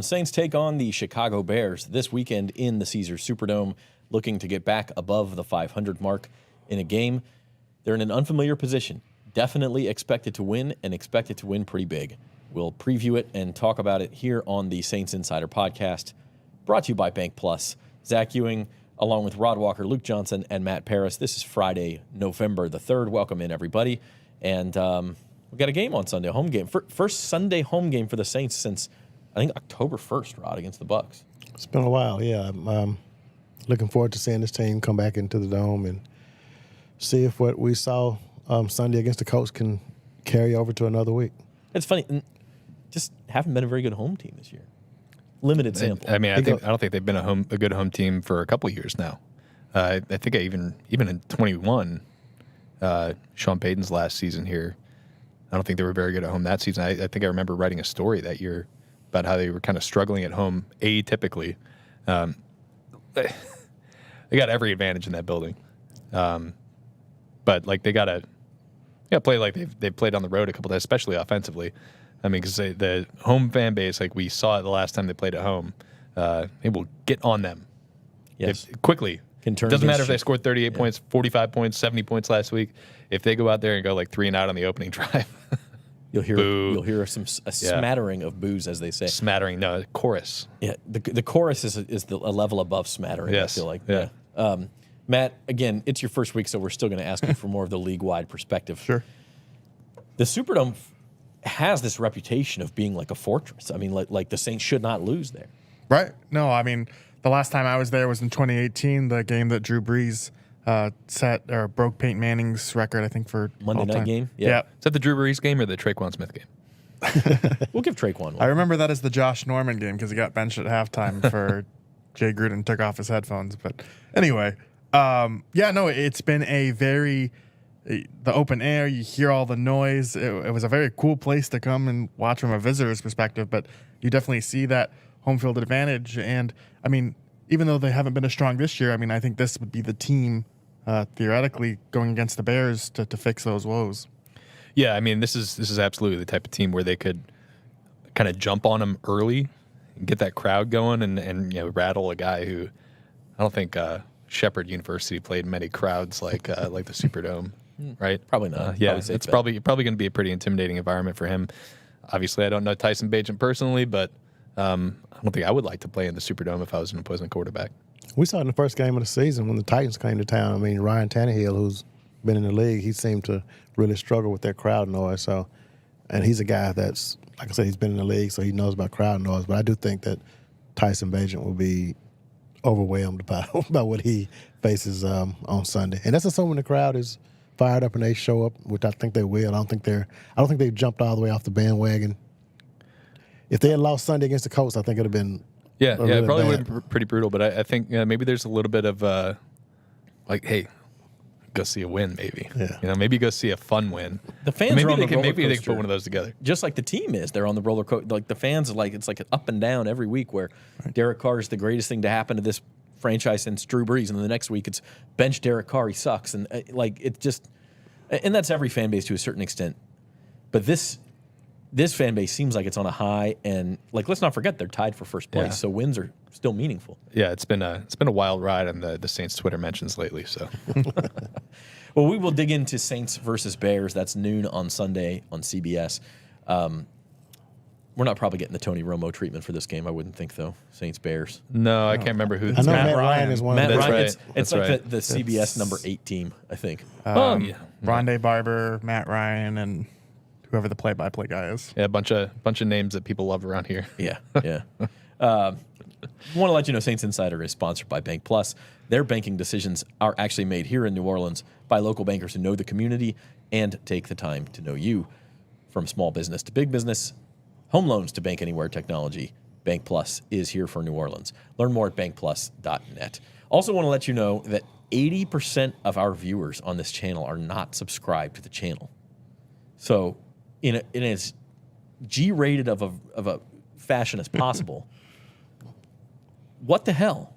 Orleans Saints take on the Chicago Bears this weekend in the Caesars Superdome, looking to get back above the 500 mark in a game. They're in an unfamiliar position. Definitely expected to win, and expected to win pretty big. We'll preview it and talk about it here on the Saints Insider Podcast, brought to you by Bank Plus. Zach Ewing, along with Rod Walker, Luke Johnson, and Matt Paris. This is Friday, November the 3rd. Welcome in, everybody. And we got a game on Sunday, a home game. First Sunday home game for the Saints since, I think, October 1st, Rod, against the Bucs. It's been a while, yeah. I'm looking forward to seeing this team come back into the Dome and see if what we saw Sunday against the Colts can carry over to another week. It's funny, just haven't been a very good home team this year. Limited sample. I mean, I don't think they've been a good home team for a couple of years now. I think even in 21, Sean Payton's last season here, I don't think they were very good at home that season. I think I remember writing a story that year about how they were kind of struggling at home atypically. They got every advantage in that building, but like they got to play like they've played on the road a couple times, especially offensively. I mean, because the home fan base, like we saw it the last time they played at home, they will get on them. Yes, quickly. Can turn. Doesn't matter if they scored 38 points, 45 points, 70 points last week. If they go out there and go like 3 and out on the opening drive, you'll hear a smattering of boos, as they say. Smattering, no, chorus. Yeah, the chorus is a level above smattering. Yes. I feel like. Yeah. Matt, again, it's your first week, so we're still going to ask you for more of the league-wide perspective. Sure. The Superdome has this reputation of being like a fortress. I mean, like the Saints should not lose there. Right. No, I mean, the last time I was there was in 2018, the game that Drew Brees broke Peyton Manning's record, I think, for Monday night game. Yeah. Is that the Drew Brees game or the Traquan Smith game? We'll give Traquan one. I remember that as the Josh Norman game because he got benched at halftime for Jay Gruden took off his headphones. But anyway, it's been a very the open air. You hear all the noise. It was a very cool place to come and watch from a visitor's perspective. But you definitely see that home field advantage. And I mean, even though they haven't been as strong this year, I mean, I think this would be the team theoretically going against the Bears to fix those woes. Yeah, I mean, this is absolutely the type of team where they could kind of jump on them early, and get that crowd going, and rattle a guy who I don't think Shepherd University played many crowds like the Superdome, right? Probably not. It's probably going to be a pretty intimidating environment for him. Obviously, I don't know Tyson Bagent personally, but I don't think I would like to play in the Superdome if I was an opposing quarterback. We saw it in the first game of the season when the Titans came to town. I mean, Ryan Tannehill, who's been in the league, he seemed to really struggle with that crowd noise. So, and he's a guy that's, like I said, he's been in the league, so he knows about crowd noise. But I do think that Tyson Bagent will be overwhelmed by what he faces on Sunday. And that's assuming the crowd is fired up and they show up, which I think they will. I don't think they've jumped all the way off the bandwagon. If they had lost Sunday against the Colts, I think it would have been it really probably bad. would have been pretty brutal. But I think maybe there's a little bit of hey, go see a win, maybe. Yeah. Maybe go see a fun win. The fans maybe are on they the can roller maybe they can coaster. put one of those together. Just like the team is. They're on the roller coaster. Like the fans, it's like an up and down every week where Derek Carr is the greatest thing to happen to this franchise since Drew Brees. And then the next week it's bench Derek Carr, he sucks. And and that's every fan base to a certain extent. But this fan base seems like it's on a high, and let's not forget they're tied for first place, so wins are still meaningful. Yeah, it's been a wild ride on the Saints Twitter mentions lately. So, well, we will dig into Saints versus Bears. That's noon on Sunday on CBS. We're not probably getting the Tony Romo treatment for this game, I wouldn't think, though. Saints Bears. No, I can't remember who. I know Matt Ryan is one Matt of Ryan. right. It's That's like right. the CBS number 8 team, I think. Rondé Barber, Matt Ryan, and whoever the play-by-play guy is. Yeah, a bunch of names that people love around here. Yeah. Want to let you know Saints Insider is sponsored by Bank Plus. Their banking decisions are actually made here in New Orleans by local bankers who know the community and take the time to know you. From small business to big business, home loans to bank anywhere technology, Bank Plus is here for New Orleans. Learn more at bankplus.net. Also want to let you know that 80% of our viewers on this channel are not subscribed to the channel. So in as G-rated of a fashion as possible, what the hell?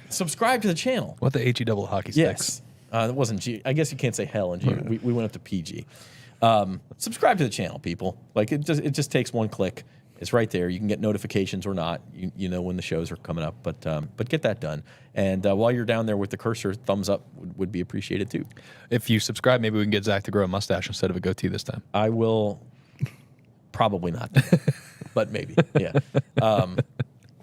Subscribe to the channel. What the HE double hockey sticks? Yes. It wasn't G. I guess you can't say hell in G. We went up to PG. Subscribe to the channel, people. It just takes one click. It's right there. You can get notifications or not. You know when the shows are coming up, but get that done. And while you're down there with the cursor, thumbs up would be appreciated too. If you subscribe, maybe we can get Zach to grow a mustache instead of a goatee this time. I will probably not, but maybe. Yeah.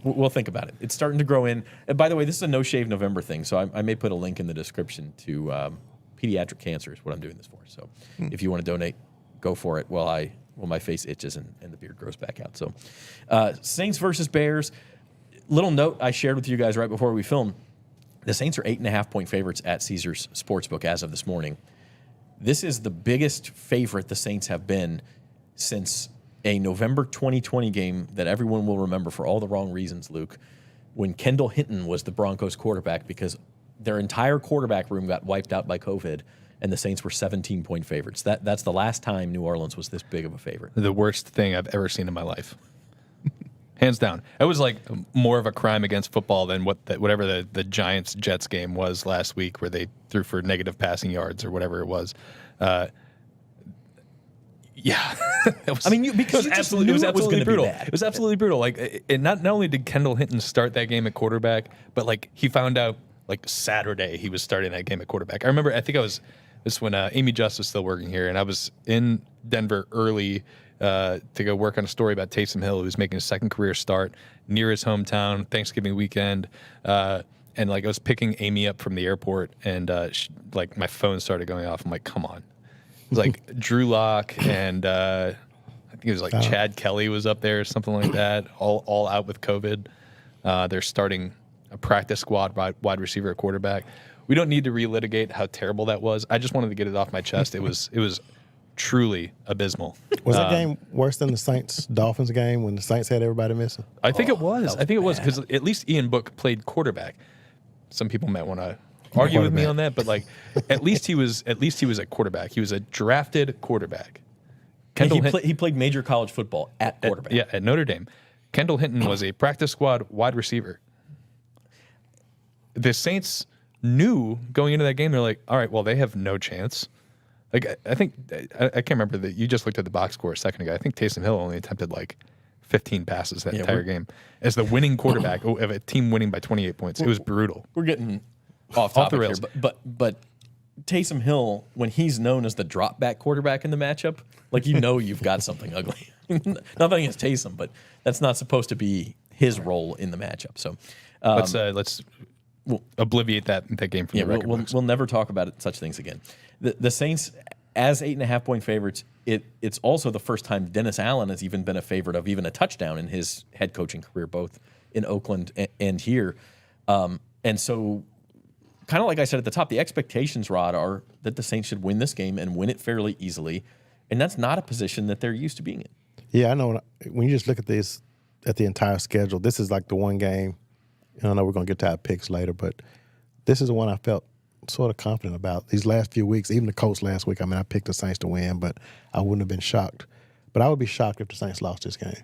We'll think about it. It's starting to grow in. And by the way, this is a No Shave November thing, so I may put a link in the description to pediatric cancer is what I'm doing this for. So if you want to donate, go for it while my face itches and the beard grows back out. So Saints versus Bears. Little note I shared with you guys right before we filmed. The Saints are 8.5-point favorites at Caesars Sportsbook as of this morning. This is the biggest favorite the Saints have been since a November 2020 game that everyone will remember for all the wrong reasons, Luke, when Kendall Hinton was the Broncos quarterback because their entire quarterback room got wiped out by COVID, and the Saints were 17-point favorites. That's the last time New Orleans was this big of a favorite. The worst thing I've ever seen in my life. Hands down. It was like more of a crime against football than whatever the Giants-Jets game was last week where they threw for negative passing yards or whatever it was. Yeah. It was absolutely brutal. Bad. It was absolutely brutal. Like, and not only did Kendall Hinton start that game at quarterback, but like he found out like Saturday he was starting that game at quarterback. I think this was when Amy Just was still working here, and I was in Denver early to go work on a story about Taysom Hill, who's making his second career start near his hometown, Thanksgiving weekend. And like I was picking Amy up from the airport, and like my phone started going off. I'm like, come on. It was like Drew Lock and I think it was like Chad Kelly was up there or something like that, all out with COVID. They're starting a practice squad wide receiver at quarterback. We don't need to relitigate how terrible that was. I just wanted to get it off my chest. It was truly abysmal. Was that game worse than the Saints-Dolphins game when the Saints had everybody missing? I think it was. I think it was because at least Ian Book played quarterback. Some people might want to argue with me on that, but like at least he was a quarterback. He was a drafted quarterback. He played major college football at quarterback. At Notre Dame. Kendall Hinton was a practice squad wide receiver. The Saints knew going into that game, they're like, all right, well, they have no chance. Like I can't remember that you just looked at the box score a second ago. I think Taysom Hill only attempted like 15 passes that entire game as the winning quarterback of a team winning by 28 points. It was brutal. We're getting off the rails here, but Taysom Hill, when he's known as the drop back quarterback in the matchup, like you've got something ugly. Nothing against Taysom, but that's not supposed to be his role in the matchup. So let's obliviate that game from the record books. We'll never talk about such things again. The Saints, as 8.5-point favorites, it's also the first time Dennis Allen has even been a favorite of even a touchdown in his head coaching career, both in Oakland and here. And so, kind of like I said at the top, the expectations, Rod, are that the Saints should win this game and win it fairly easily. And that's not a position that they're used to being in. Yeah, I know. When you just look at this, at the entire schedule, this is like the one game. I don't know, we're going to get to our picks later, but this is the one I felt sort of confident about. These last few weeks, even the Colts last week, I picked the Saints to win, but I wouldn't have been shocked. But I would be shocked if the Saints lost this game.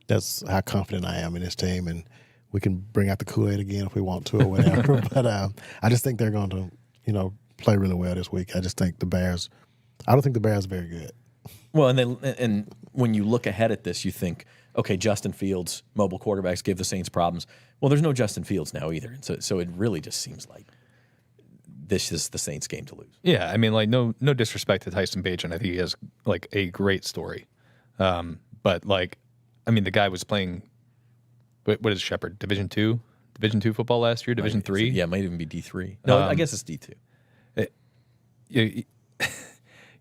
That's how confident I am in this team, and we can bring out the Kool-Aid again if we want to or whatever. But I just think they're going to, play really well this week. I just think the Bears – I don't think the Bears are very good. Well, and when you look ahead at this, you think, okay, Justin Fields, mobile quarterbacks give the Saints problems. Well, there's no Justin Fields now either. So it really just seems like this is the Saints' game to lose. Yeah, no disrespect to Tyson Bagent. I think he has like a great story. But the guy was playing. What is Shepherd? Division two football last year. Division 3. Yeah, it might even be D3. No, I guess it's D2.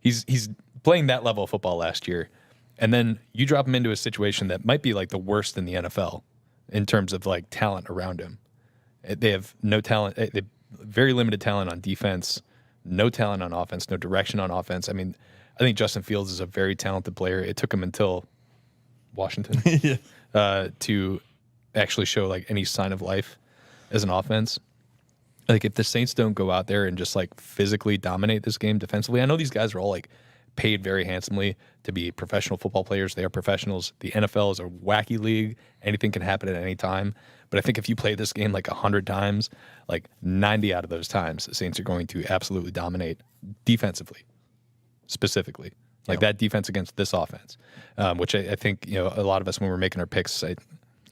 He's playing that level of football last year, and then you drop him into a situation that might be like the worst in the NFL in terms of like talent around him. They have no talent. They have very limited talent on defense, no talent on offense, no direction on offense. I think Justin Fields is a very talented player. It took him until Washington to actually show like any sign of life as an offense. Like if the Saints don't go out there and just like physically dominate this game defensively, I know these guys are all like paid very handsomely to be professional football players. They are professionals. The NFL is a wacky league. Anything can happen at any time. But I think if you play this game like 100 times, like 90 out of those times, the Saints are going to absolutely dominate defensively, specifically. Like that defense against this offense, which I think, a lot of us, when we're making our picks, I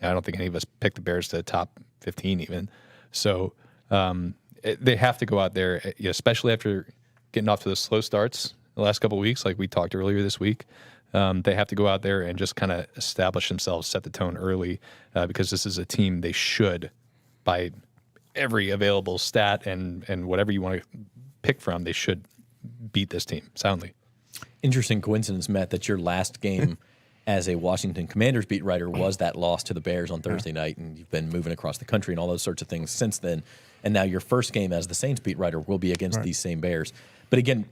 don't think any of us picked the Bears to the top 15 even. So they have to go out there, especially after getting off to the slow starts the last couple of weeks, like we talked earlier this week. They have to go out there and just kind of establish themselves, set the tone early, because this is a team they should, by every available stat and whatever you want to pick from, they should beat this team soundly. Interesting coincidence, Matt, that your last game as a Washington Commanders beat writer was that loss to the Bears on Thursday night, and you've been moving across the country and all those sorts of things since then. And now your first game as the Saints beat writer will be against these same Bears. But again,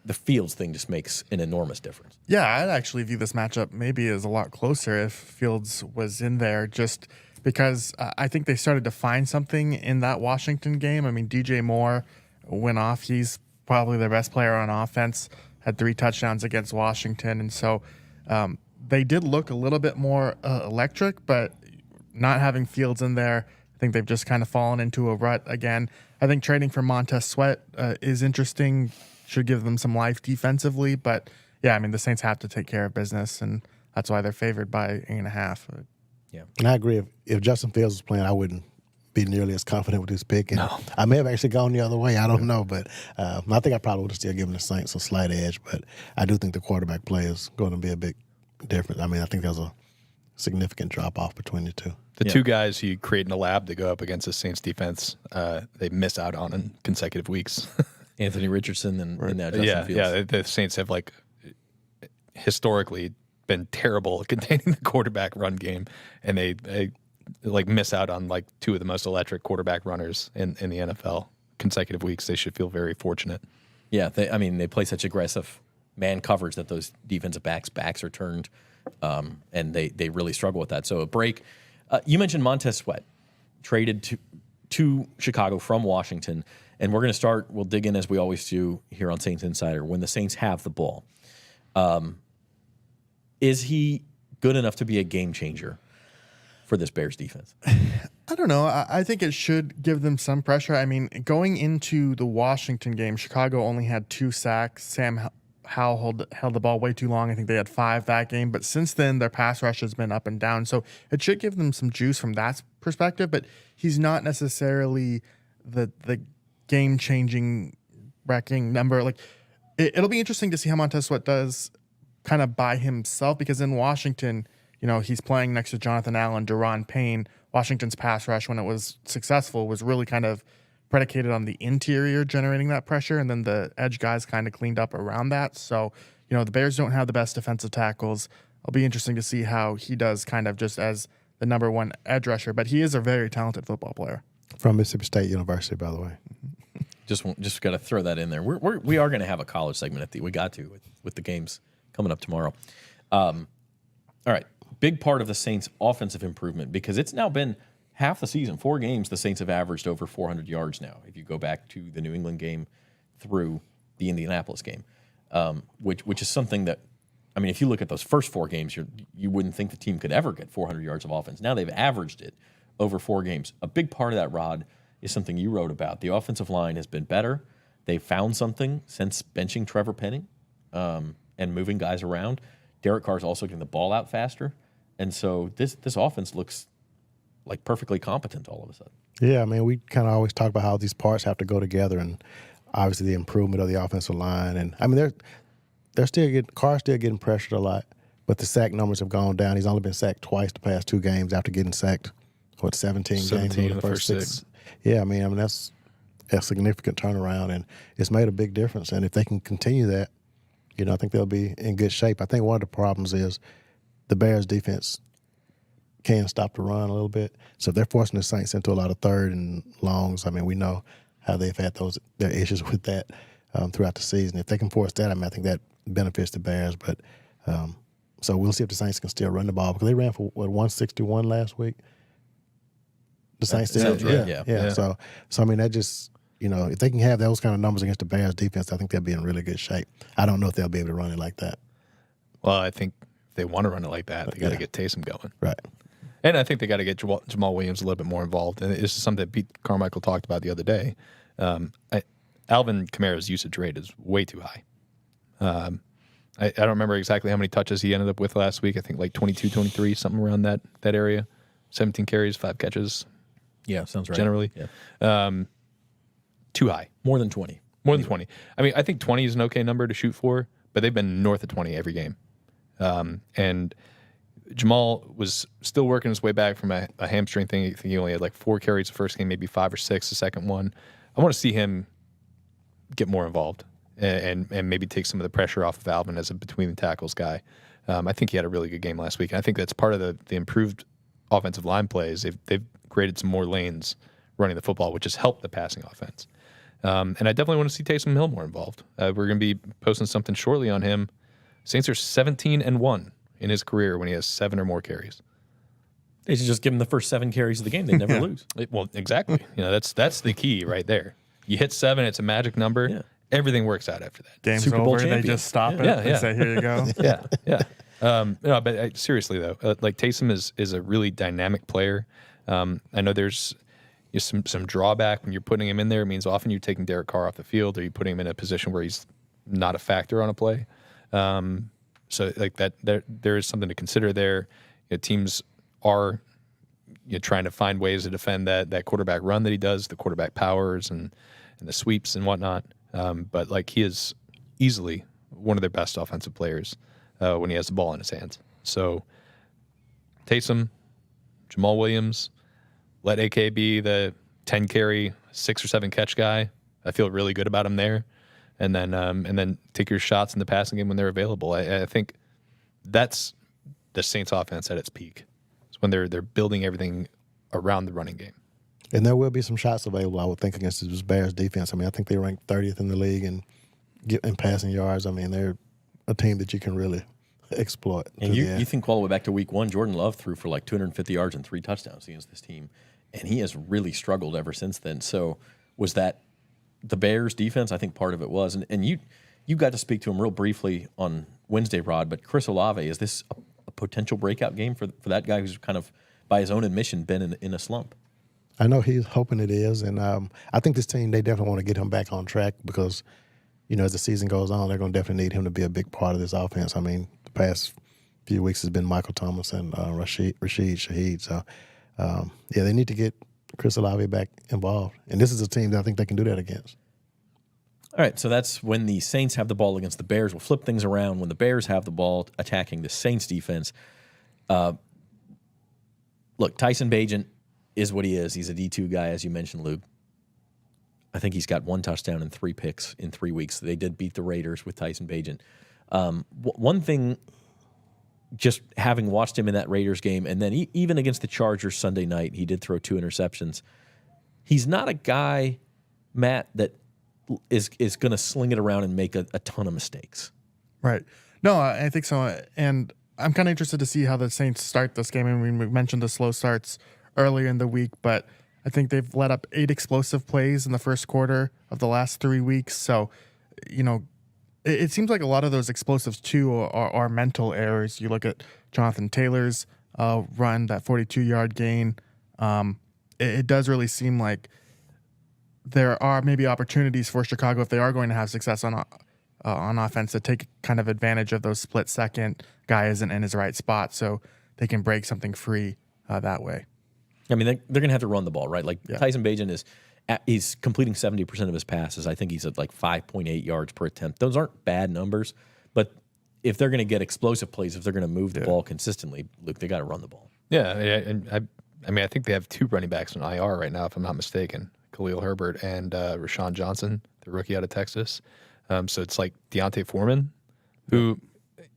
the Fields thing just makes an enormous difference. Yeah, I'd actually view this matchup maybe as a lot closer if Fields was in there, just because I think they started to find something in that Washington game. I mean, DJ Moore went off. He's probably their best player on offense, had 3 touchdowns against Washington. And so they did look a little bit more electric, but not having Fields in there, I think they've just kind of fallen into a rut again. I think trading for Montez Sweat is interesting, should give them some life defensively. But, yeah, I mean, the Saints have to take care of business, and that's why they're favored by 8.5. Yeah. And I agree. If Justin Fields was playing, I wouldn't be nearly as confident with his pick. And I may have actually gone the other way. I don't know. But I think I probably would have still given the Saints a slight edge. But I do think the quarterback play is going to be a big difference. I mean, I think there's a significant drop-off between the two. The two guys you create in a lab to go up against the Saints defense, they miss out on in consecutive weeks. Anthony Richardson and now Justin Fields. Yeah, the Saints have historically been terrible at containing the quarterback run game, and they miss out on 2 of the most electric quarterback runners in the NFL consecutive weeks. They should feel very fortunate. Yeah, they play such aggressive man coverage that those defensive backs are turned, and they really struggle with that. So a break. You mentioned Montez Sweat, traded to Chicago from Washington, and we're going to start. We'll dig in as we always do here on Saints Insider when the Saints have the ball. Is he good enough to be a game changer for this Bears defense? I don't know. I think it should give them some pressure. I mean, going into the Washington game, Chicago only had 2 sacks. Sam Howell held the ball way too long. I think they had 5 that game. But since then, their pass rush has been up and down. So it should give them some juice from that perspective. But he's not necessarily the game-changing wrecking number. It'll be interesting to see how Montez Sweat does kind of by himself, because in Washington, he's playing next to Jonathan Allen, Daron Payne. Washington's pass rush, when it was successful, was really kind of predicated on the interior generating that pressure, and then the edge guys kind of cleaned up around that. So, the Bears don't have the best defensive tackles. It'll be interesting to see how he does kind of just as the number 1 edge rusher, but he is a very talented football player. From Mississippi State University, by the way. Just got to throw that in there. We are going to have a college segment we got to with the games coming up tomorrow. All right. Big part of the Saints' offensive improvement, because it's now been half the season, 4 games, the Saints have averaged over 400 yards now. If you go back to the New England game through the Indianapolis game, which is something that, if you look at those first 4 games, you wouldn't think the team could ever get 400 yards of offense. Now they've averaged it over 4 games. A big part of that, Rod, is something you wrote about. The offensive line has been better. They've found something since benching Trevor Penning and moving guys around. Derek Carr's also getting the ball out faster. And so this offense looks like perfectly competent all of a sudden. Yeah, we kind of always talk about how these parts have to go together, and obviously the improvement of the offensive line. And Carr's still getting pressured a lot, but the sack numbers have gone down. He's only been sacked twice the past 2 games after getting sacked, 17 games in the first 6. Yeah, that's a significant turnaround, and it's made a big difference. And if they can continue that, I think they'll be in good shape. I think one of the problems is the Bears defense can stop the run a little bit. So they're forcing the Saints into a lot of 3rd and longs. We know how they've had their issues with that throughout the season. If they can force that, I think that benefits the Bears. But so we'll see if the Saints can still run the ball, because they ran for 161 last week. The Saints did. Right. Yeah. So that just, if they can have those kind of numbers against the Bears defense, I think they'll be in really good shape. I don't know if they'll be able to run it like that. Well, I think if they want to run it like that, they got to get Taysom going. Right. And I think they got to get Jamal Williams a little bit more involved. And this is something that Pete Carmichael talked about the other day. Alvin Kamara's usage rate is way too high. I don't remember exactly how many touches he ended up with last week. I think like 22, 23, something around that area. 17 carries, 5 catches. Yeah, sounds right. Generally. Yeah. Too high. More than 20. More than 20. I mean, I think 20 is an okay number to shoot for, but they've been north of 20 every game. And Jamal was still working his way back from a hamstring thing. I think he only had like 4 carries the first game, maybe 5 or 6 the second one. I want to see him get more involved and maybe take some of the pressure off of Alvin as a between the tackles guy. I think he had a really good game last week. And I think that's part of the improved offensive line plays. They've created some more lanes running the football, which has helped the passing offense. And I definitely want to see Taysom Hill more involved. We're going to be posting something shortly on him. Saints are 17-1 in his career when he has 7 or more carries. They should just give him the first 7 carries of the game. They never lose. Well, exactly. That's the key right there. You hit 7, it's a magic number. Yeah. Everything works out after that. Game's Super Bowl over. champion. They just stop it and say, "Here you go." Yeah. No, but seriously though, like Taysom is a really dynamic player. I know there's some drawback when you're putting him in there. It means often you're taking Derek Carr off the field, or you putting him in a position where he's not a factor on a play. So like that, there is something to consider there. Teams are trying to find ways to defend that quarterback run that he does, the quarterback powers and the sweeps and whatnot. But like he is easily one of their best offensive players when he has the ball in his hands. So Taysom, Jamal Williams, let AK be the 10 carry, 6 or 7 catch guy. I feel really good about him there. And then take your shots in the passing game when they're available. I think that's the Saints offense at its peak. It's when they're building everything around the running game. And there will be some shots available, I would think, against this Bears defense. I mean, I think they ranked 30th in the league in passing yards. I mean, they're a team that you can really exploit. And you think all the way back to week 1, Jordan Love threw for like 250 yards and 3 touchdowns against this team. And he has really struggled ever since then. So was that the Bears defense? I think part of it was. And you got to speak to him real briefly on Wednesday, Rod, but Chris Olave, is this a potential breakout game for that guy who's kind of, by his own admission, been in a slump? I know he's hoping it is, and I think this team, they definitely want to get him back on track because, as the season goes on, they're going to definitely need him to be a big part of this offense. I mean, the past few weeks has been Michael Thomas and Rashid Shaheed. So, they need to get Chris Olave back involved. And this is a team that I think they can do that against. All right, so that's when the Saints have the ball against the Bears. We'll flip things around when the Bears have the ball attacking the Saints defense. Look, Tyson Bagent is what he is. He's a D2 guy, as you mentioned, Luke. I think he's got 1 touchdown and 3 picks in 3 weeks. They did beat the Raiders with Tyson Bagent. One thing, just having watched him in that Raiders game, and then even against the Chargers Sunday night, he did throw 2 interceptions. He's not a guy, Matt, that is going to sling it around and make a ton of mistakes. Right. No, I think so. And I'm kind of interested to see how the Saints start this game. I mean, we mentioned the slow starts earlier in the week, but I think they've let up 8 explosive plays in the first quarter of the last 3 weeks. So, it seems like a lot of those explosives, too, are mental errors. You look at Jonathan Taylor's run, that 42-yard gain. It does really seem like there are maybe opportunities for Chicago, if they are going to have success on offense, to take kind of advantage of those split-second guy isn't in his right spot, so they can break something free that way. I mean, they're going to have to run the ball, right? Like Tyson Bagent he's completing 70% of his passes. I think he's at like 5.8 yards per attempt. Those aren't bad numbers, but if they're going to get explosive plays, if they're going to move the ball consistently, Luke, they got to run the ball. Yeah, and I think they have 2 running backs on IR right now, if I'm not mistaken, Khalil Herbert and Rashawn Johnson, the rookie out of Texas. So it's like Deontay Foreman, who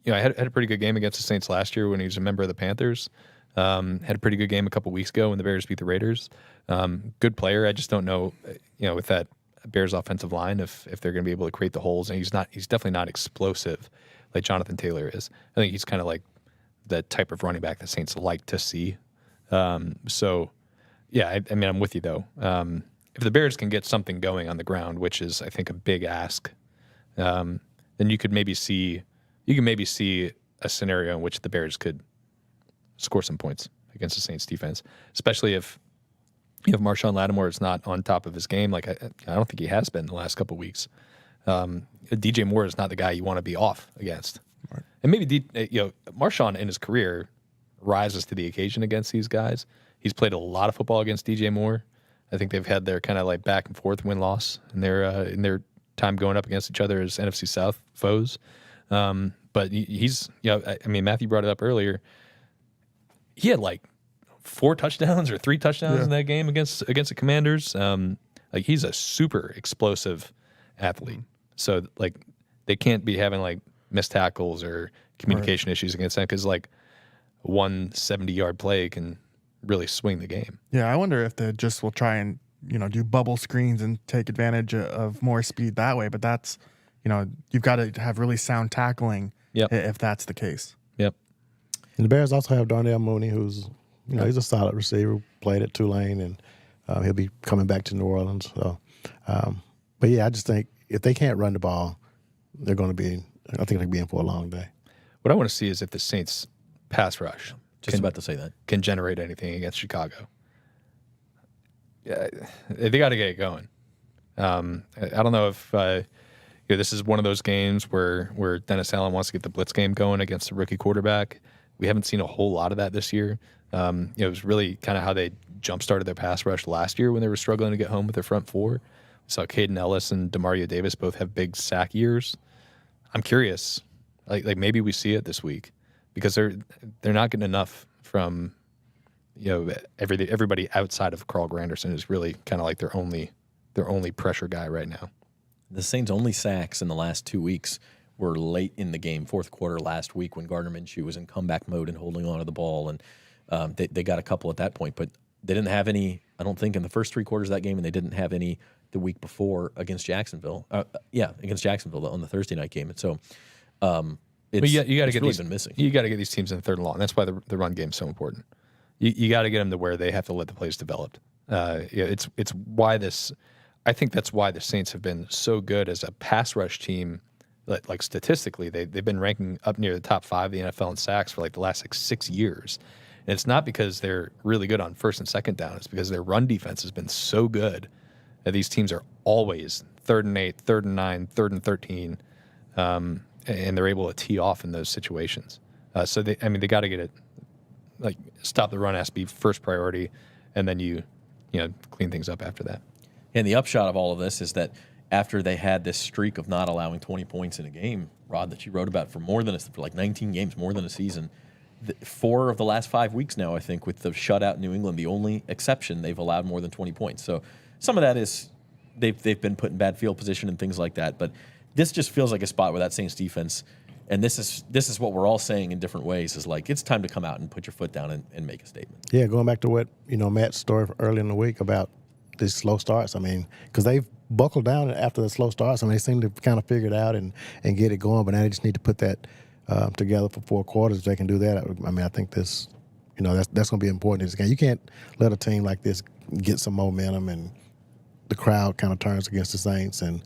had a pretty good game against the Saints last year when he was a member of the Panthers. Had a pretty good game a couple weeks ago when the Bears beat the Raiders. Good player. I just don't know, with that Bears offensive line, if they're going to be able to create the holes. And he's definitely not explosive like Jonathan Taylor is. I think he's kind of like the type of running back the Saints like to see. So, yeah, I mean, I'm with you though. If the Bears can get something going on the ground, which is, I think, a big ask, then you can maybe see a scenario in which the Bears could score some points against the Saints defense, especially if Marshawn Lattimore is not on top of his game. Like I don't think he has been the last couple of weeks. DJ Moore is not the guy you want to be off against And maybe Marshawn in his career rises to the occasion against these guys. He's played a lot of football against DJ Moore. I think they've had their kind of like back and forth win-loss in their time going up against each other as NFC South foes. But he's, Matthew brought it up earlier. He had like 4 touchdowns or 3 touchdowns in that game against the Commanders. He's a super explosive athlete. So like they can't be having like missed tackles or communication issues against them, because like one 70-yard play can really swing the game. Yeah, I wonder if they just will try and do bubble screens and take advantage of more speed that way. But that's you've got to have really sound tackling if that's the case. Yep. And the Bears also have Darnell Mooney, who's he's a solid receiver, played at Tulane, and he'll be coming back to New Orleans. So, but yeah, I just think if they can't run the ball, they're going to be. I think they'll be in for a long day. What I want to see is if the Saints pass rush About to say that can generate anything against Chicago. Yeah, they got to get it going. I don't know if this is one of those games where Dennis Allen wants to get the blitz game going against the rookie quarterback. We haven't seen a whole lot of that this year. It was really kind of how they jump-started their pass rush last year when they were struggling to get home with their front four. We saw Caden Ellis and Demario Davis both have big sack years. I'm curious, like maybe we see it this week, because they're not getting enough from everybody outside of Carl Granderson is really kind of like their only pressure guy right now. The Saints' only sacks in the last 2 weeks were late in the game, fourth quarter last week, when Gardner Minshew was in comeback mode and holding on to the ball, and they got a couple at that point, but they didn't have any, I don't think, in the first 3 quarters of that game, and they didn't have any the week before against Jacksonville. Against Jacksonville on the Thursday night game. And so but you got to get really these been missing. You got to get these teams in third and long. That's why the run game is so important. You got to get them to where they have to let the plays develop. It's why this. I think that's why the Saints have been so good as a pass rush team. Like statistically, they've been ranking up near the top 5 of the NFL in sacks for like the last 6 years. And it's not because they're really good on first and second down. It's because their run defense has been so good that these teams are always 3rd and 8, 3rd and 9, 3rd and 13, and they're able to tee off in those situations. So they got to get it. Like, stop the run has to be first priority, and then you clean things up after that. And the upshot of all of this is that after they had this streak of not allowing 20 points in a game, Rod, that you wrote about for like 19 games, more than a season, 4 of the last 5 weeks now, I think, with the shutout in New England, the only exception, they've allowed more than 20 points. So some of that is they've been put in bad field position and things like that. But this just feels like a spot where that Saints defense, and this is what we're all saying in different ways, is like it's time to come out and put your foot down and make a statement. Yeah, going back to what Matt's story early in the week about these slow starts. I mean, because they've buckled down after the slow starts. I mean, they seem to kind of figure it out and get it going, but now they just need to put that together for 4 quarters. If they can do that, I mean, I think this, that's going to be important in this game. You can't let a team like this get some momentum and the crowd kind of turns against the Saints, and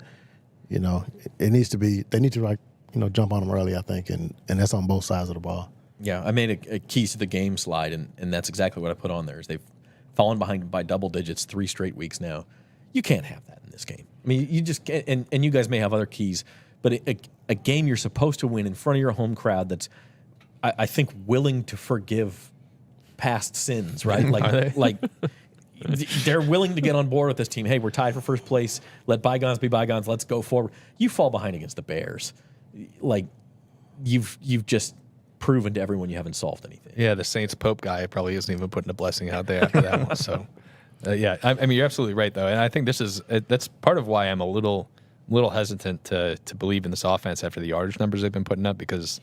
it needs to be. They need to jump on them early, I think, and that's on both sides of the ball. Yeah, I made a keys to the game slide, and that's exactly what I put on there. Is they've fallen behind by double digits 3 straight weeks now. You can't have that in this game. I mean, you just can't, and you guys may have other keys, but a game you're supposed to win in front of your home crowd that's, I think, willing to forgive past sins, right? Like they're willing to get on board with this team. Hey, we're tied for first place. Let bygones be bygones. Let's go forward. You fall behind against the Bears. Like, you've just proven to everyone you haven't solved anything. Yeah, the Saints Pope guy probably isn't even putting a blessing out there after that one. So, I mean, you're absolutely right, though. And I think that's part of why I'm a little hesitant to believe in this offense after the yardage numbers they've been putting up, because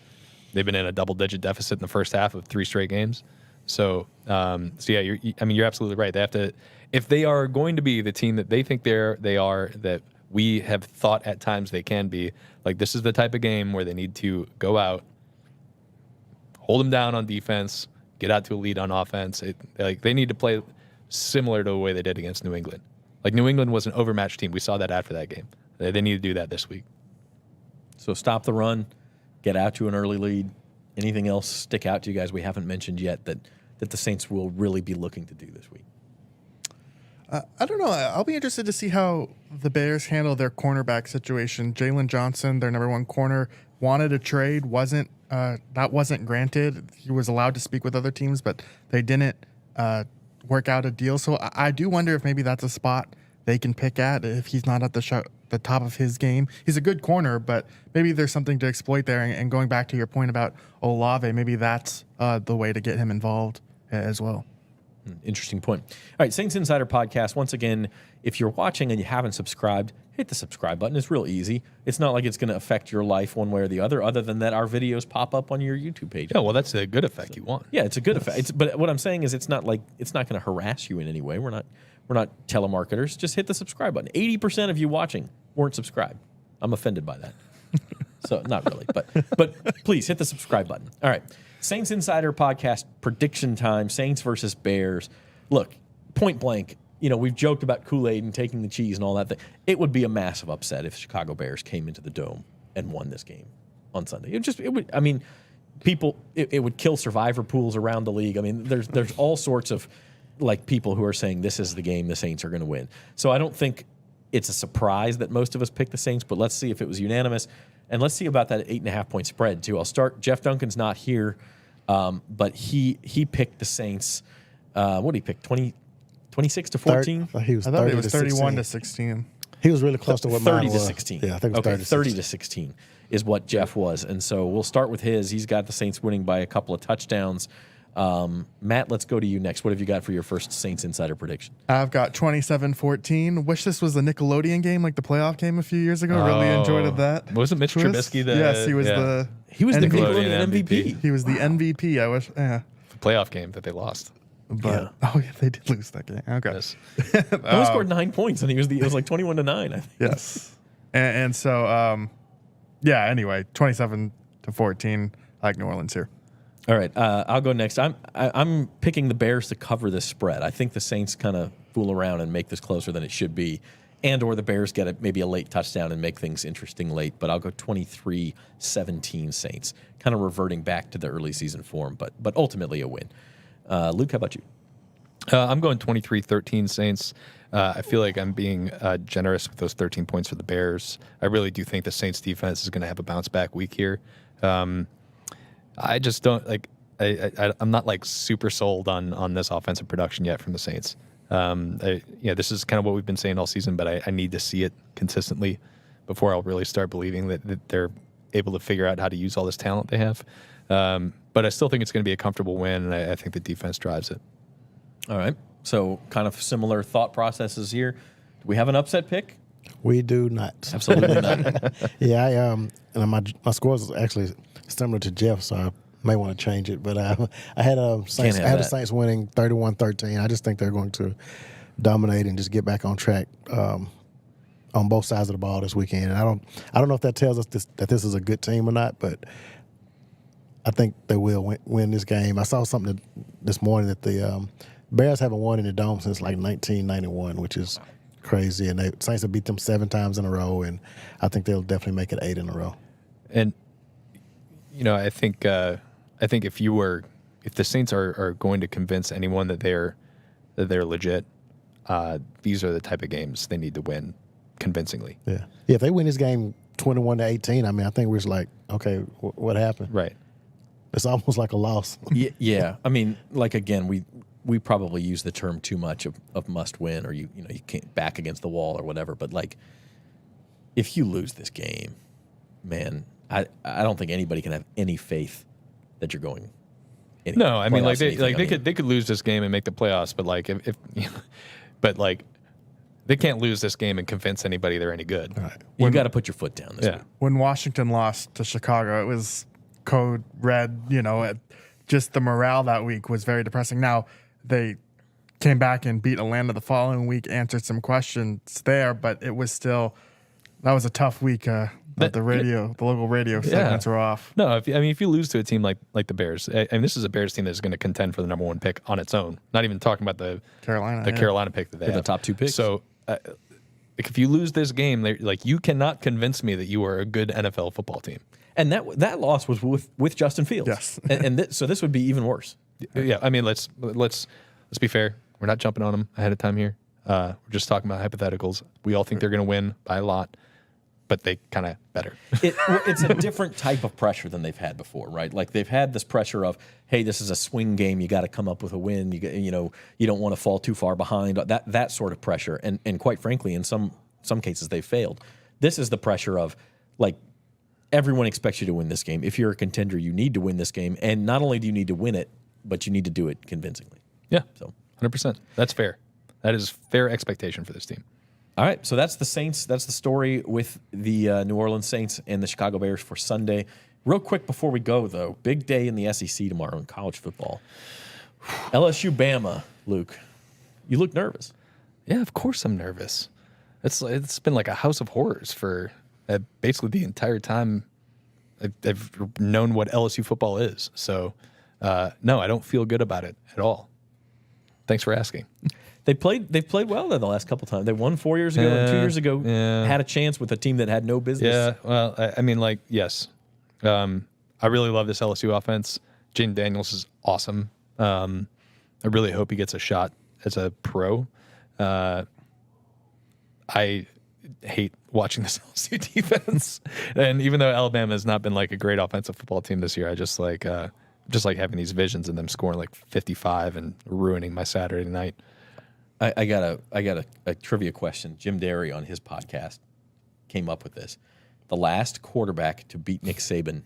they've been in a double-digit deficit in the first half of 3 straight games. So yeah, you're absolutely right. They have to, if they are going to be the team that they think they are, that we have thought at times they can be, like, this is the type of game where they need to go out, hold them down on defense, get out to a lead on offense. They need to play similar to the way they did against New England. Like, New England was an overmatched team. We saw that after that game. They need to do that this week. So stop the run, get out to an early lead. Anything else stick out to you guys we haven't mentioned yet that the Saints will really be looking to do this week? I don't know. I'll be interested to see how the Bears handle their cornerback situation. Jalen Johnson, their number 1 corner, wanted a trade, wasn't that wasn't granted. He was allowed to speak with other teams, but they didn't work out a deal. So I do wonder if maybe that's a spot they can pick at if he's not at the top of his game. He's a good corner, but maybe there's something to exploit there. And going back to your point about Olave, maybe that's the way to get him involved as well. Interesting point. All right, Saints Insider Podcast. Once again, if you're watching and you haven't subscribed, hit the subscribe button. It's real easy. It's not like it's going to affect your life one way or the other than that our videos pop up on your YouTube page. Yeah, well, that's a good effect you want. Yeah, it's a good effect. But what I'm saying is it's not going to harass you in any way. We're not telemarketers. Just hit the subscribe button. 80% of you watching weren't subscribed. I'm offended by that. So not really, but please hit the subscribe button. All right. Saints Insider Podcast prediction time. Saints versus Bears. Look, point blank, we've joked about Kool-Aid and taking the cheese and all that thing. It would be a massive upset if Chicago Bears came into the Dome and won this game on Sunday. It would kill survivor pools around the league. I mean, there's all sorts of people who are saying this is the game the Saints are going to win. So I don't think it's a surprise that most of us picked the Saints, but let's see if it was unanimous. And let's see about that 8.5-point spread, too. I'll start. Jeff Duncan's not here, but he picked the Saints. What did he pick? 26 to 14? I thought it was 31 to 16. He was really close to what 30 mine to was. 16. Yeah, I think it was 30 to 16 is what Jeff was. And so we'll start with his. He's got the Saints winning by a couple of touchdowns. Matt, let's go to you next. What have you got for your first Saints Insider prediction? I've got 27-14. Wish this was a Nickelodeon game like the playoff game a few years ago. Really enjoyed that. Wasn't Mitch Trubisky the... Yes, he was the Nickelodeon MVP. He was the MVP. I wish. Yeah. The playoff game that they lost. But they did lose that game. Okay. Yes. He only scored 9 points, and it was like 21 to 9. I think. Yes. And so, anyway, 27-14. I like New Orleans here. All right, I'll go next. I'm picking the Bears to cover this spread. I think the Saints kind of fool around and make this closer than it should be, or the Bears get maybe a late touchdown and make things interesting late. But I'll go 23-17 Saints, kind of reverting back to the early season form, but ultimately a win. Luke, how about you? I'm going 23-13 Saints. I feel like I'm being generous with those 13 points for the Bears. I really do think the Saints defense is going to have a bounce back week here. I just don't I'm not super sold on this offensive production yet from the Saints. This is kind of what we've been saying all season, but I need to see it consistently before I'll really start believing that they're able to figure out how to use all this talent they have. But I still think it's going to be a comfortable win, and I think the defense drives it. All right. So kind of similar thought processes here. Do we have an upset pick? We do not. Absolutely not. Yeah, and my scores is actually similar to Jeff, so I may want to change it. But I had the Saints winning 31-13. I just think they're going to dominate and just get back on track on both sides of the ball this weekend. And I don't know if that tells us that this is a good team or not, but I think they will win this game. I saw something this morning that the Bears haven't won in the Dome since like 1991, which is crazy. And the Saints have beat them 7 times in a row, and I think they'll definitely make it 8 in a row. And I think if the Saints are going to convince anyone that they're legit, these are the type of games they need to win convincingly. Yeah. If they win this game 21-18, I mean, I think we're just like, okay, what happened? Right. It's almost like a loss. Yeah. I mean, again, we probably use the term too much of must win, or you can't back against the wall or whatever. But if you lose this game, man, I don't think anybody can have any faith that you're going. No, I mean, they could lose this game and make the playoffs, but they can't lose this game and convince anybody they're any good. Right. You got to put your foot down this week. When Washington lost to Chicago, it was code red. Just the morale that week was very depressing. Now they came back and beat Atlanta the following week, answered some questions there, but it was still that was a tough week. The local radio segments were off. No, if you lose to a team like the Bears, and this is a Bears team that's going to contend for the number 1 pick on its own. Not even talking about the Carolina pick that they have. The top 2 picks. So, if you lose this game, you cannot convince me that you are a good NFL football team. And that loss was with Justin Fields. Yes, so this would be even worse. Yeah, I mean, let's be fair. We're not jumping on them ahead of time here. We're just talking about hypotheticals. We all think they're going to win by a lot. but they kind of better. It's a different type of pressure than they've had before, right? Like they've had this pressure of, hey, this is a swing game. You got to come up with a win. You don't want to fall too far behind. That sort of pressure. And quite frankly, in some cases, they failed. This is the pressure of, like, everyone expects you to win this game. If you're a contender, you need to win this game. And not only do you need to win it, but you need to do it convincingly. Yeah, So 100%. That's fair. That is fair expectation for this team. All right, so that's the Saints. That's the story with the New Orleans Saints and the Chicago Bears for Sunday. Real quick before we go, though, big day in the SEC tomorrow in college football. LSU Bama, Luke. You look nervous. Yeah, of course I'm nervous. It's been like a house of horrors for basically the entire time I've known what LSU football is. So, no, I don't feel good about it at all. Thanks for asking. They've played well there the last couple times. They won 4 years ago and 2 years ago. Yeah. Had a chance with a team that had no business. Yeah, well, I mean, like, yes. I really love this LSU offense. Jaden Daniels is awesome. I really hope he gets a shot as a pro. I hate watching this LSU defense. And even though Alabama has not been like a great offensive football team this year, I just like having these visions and them scoring like 55 and ruining my Saturday night. I got a trivia question. Jim Derry on his podcast came up with this. The last quarterback to beat Nick Saban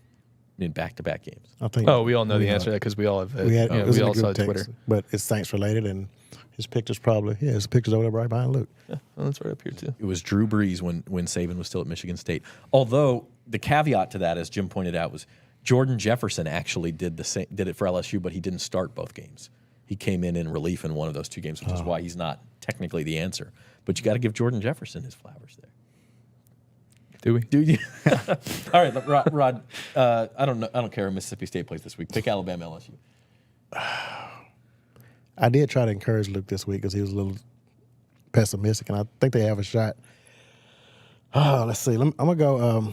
in back-to-back games. I think. Oh, we all know the answer to that because we all have. It was in all the saw group Twitter. text, but it's Saints related, and his picture's probably his picture's over there right behind Luke. Yeah, well, that's right up here too. It was Drew Brees when Saban was still at Michigan State. Although the caveat to that, as Jim pointed out, was Jordan Jefferson actually did it for LSU, but he didn't start both games. He came in relief in one of those two games, which is why he's not technically the answer. But you got to give Jordan Jefferson his flowers there. Do we? Do you? All right, Rod. I don't care who Mississippi State plays this week. Pick Alabama, LSU. I did try to encourage Luke this week because he was a little pessimistic, and I think they have a shot. Oh, let's see. I'm gonna go.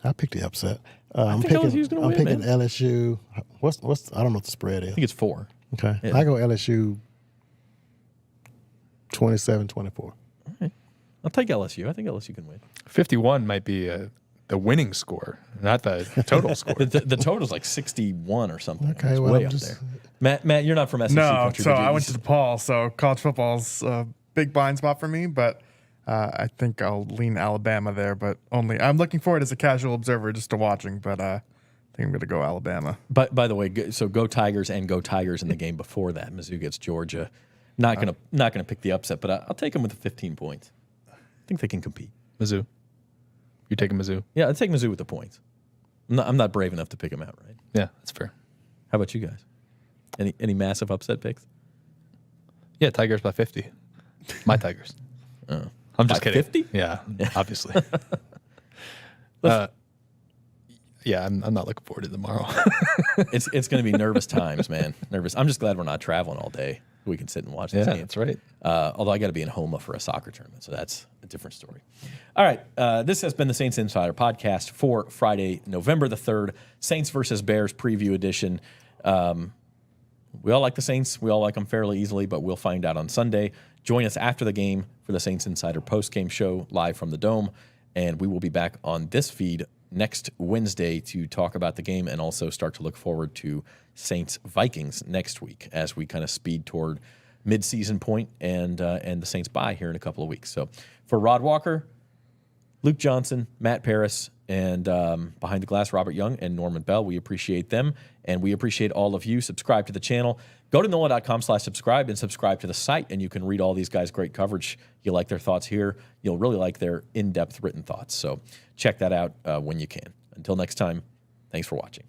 I picked the upset. I'm think LSU's gonna win, picking man. LSU. What's I don't know what the spread is. I think it's 4. Okay, Yeah. I go LSU 27-24. I'll take LSU. I think LSU can win. 51 might be the winning score, not the total score. The total's like 61 or something. Okay, It's well, way I'm up just- there. Matt, you're not from SEC No, country. so but I went to DePaul, so college football's a big blind spot for me, but I think I'll lean Alabama there, but only I'm looking forward as a casual observer just to watching, but I think I'm going to go Alabama. But by the way, so go Tigers and go Tigers in the game before that. Mizzou gets Georgia. Not gonna pick the upset, but I'll take them with the 15 points. I think they can compete. Mizzou. You're taking Mizzou? Yeah, I'll take Mizzou with the points. I'm not brave enough to pick them outright. Yeah, that's fair. How about you guys? Any massive upset picks? Yeah, Tigers by 50. My Tigers. Oh. I'm just By kidding. 50? Yeah, obviously. Yeah, I'm not looking forward to tomorrow. It's going to be nervous times, man. Nervous. I'm just glad we're not traveling all day. We can sit and watch this game. That's right. Although I got to be in Homa for a soccer tournament, so that's a different story. All right, this has been the Saints Insider Podcast for Friday, November the 3rd, Saints versus Bears preview edition. We all like the Saints. We all like them fairly easily, but we'll find out on Sunday. Join us after the game for the Saints Insider postgame show live from the Dome, and we will be back on this feed next Wednesday to talk about the game and also start to look forward to Saints Vikings next week as we kind of speed toward mid-season point and the Saints bye here in a couple of weeks. So for Rod Walker, Luke Johnson, Matt Paris, and behind the glass, Robert Young and Norman Bell, we appreciate them, and we appreciate all of you. Subscribe to the channel. Go to NOLA.com/subscribe and subscribe to the site, and you can read all these guys' great coverage. You like their thoughts here. You'll really like their in-depth written thoughts. So check that out when you can. Until next time, thanks for watching.